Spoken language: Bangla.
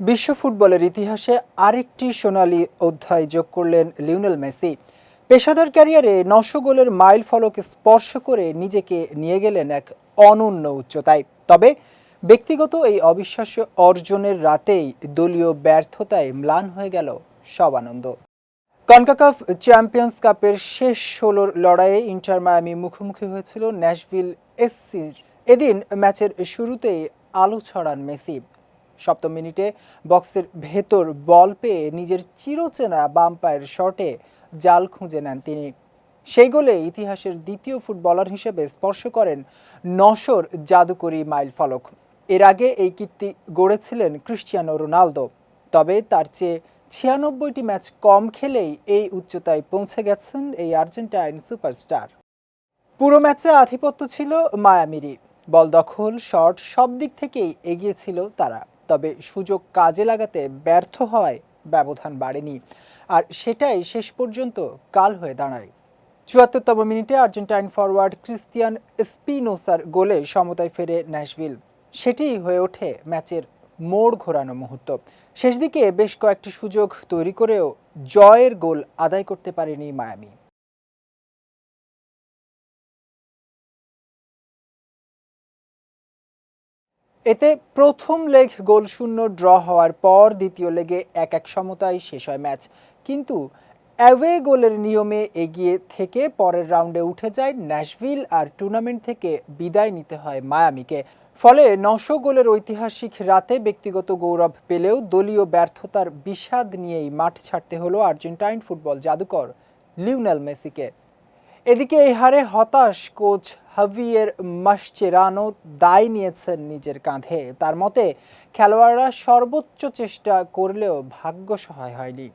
বিশ্ব ফুটবলের ইতিহাসে আরেকটি সোনালী অধ্যায় যোগ করলেন লিওনেল মেসি। পেশাদার ক্যারিয়ারে ৯০০ গোলের মাইল ফলক স্পর্শ করে নিজেকে নিয়ে গেলেন এক অনন্য উচ্চতায়। তবে ব্যক্তিগত এই অবিশ্বাস্য অর্জনের রাতেই দলীয় ব্যর্থতায় ম্লান হয়ে গেল সব আনন্দ। কনকাকাফ চ্যাম্পিয়ন্স কাপের শেষ ১৬ লড়াইয়ে ইন্টার মায়ামি মুখোমুখি হয়েছিল ন্যাশভিল এসসির। এদিন ম্যাচের শুরুতেই আলো ছড়ান মেসি। সপ্তম মিনিটে বক্সের ভেতর বল পেয়ে নিজের চিরচেনা বাম পায়ের শটে জাল খুঁজে নেন তিনি। সেই গোলে ইতিহাসের দ্বিতীয় ফুটবলার হিসেবে স্পর্শ করেন ৯০০-র জাদুকরী মাইল ফলক। এর আগে এই কীর্তি গড়েছিলেন ক্রিস্টিয়ানো রোনালদো। তবে তার চেয়ে ৯৬টি ম্যাচ কম খেলেই এই উচ্চতায় পৌঁছে গেছেন এই আর্জেন্টাইন সুপারস্টার। পুরো ম্যাচে আধিপত্য ছিল মায়ামিরই। বল দখল, শট সব দিক থেকেই এগিয়ে ছিল তারা। তবে সুযোগ কাজে লাগাতে ব্যর্থ হওয়ায় ব্যবধান বাড়েনি, আর সেটাই শেষ পর্যন্ত কাল হয়ে দাঁড়ায়। ৭৪তম মিনিটে আর্জেন্টাইন ফরওয়ার্ড ক্রিস্তিয়ান স্পিনোসার গোলে সমতায় ফেরে ন্যাশভিল। সেটিই হয়ে ওঠে ম্যাচের মোড় ঘোরানো মুহূর্ত। শেষ দিকে বেশ কয়েকটি সুযোগ তৈরি করেও জয়ের গোল আদায় করতে পারেনি মায়ামি। এতে প্রথম লেগ গোলশূন্য ড্র হওয়ার পর দ্বিতীয় লেগে ১-১ সমতায় শেষ হয় ম্যাচ। কিন্তু অ্যাওয়ে গোলের নিয়মে এগিয়ে থেকে পরের রাউন্ডে উঠে যায় ন্যাশভিল, আর টুর্নামেন্ট থেকে বিদায় নিতে হয় মায়ামিকে। ফলে ৯০০ গোলের ঐতিহাসিক রাতে ব্যক্তিগত গৌরব পেলেও দলীয় ব্যর্থতার বিষাদ নিয়েই মাঠ ছাড়তে হলো আর্জেন্টাইন ফুটবল জাদুকর লিওনেল মেসিকে। এদিকে এই হারে হতাশ কোচ হাভিয়ের মাসচেরানো দায় নিয়েছেন নিজের কাঁধে। তার মতে, খেলোয়াড়রা সর্বোচ্চ চেষ্টা করলেও ভাগ্য সহায় হয়নি।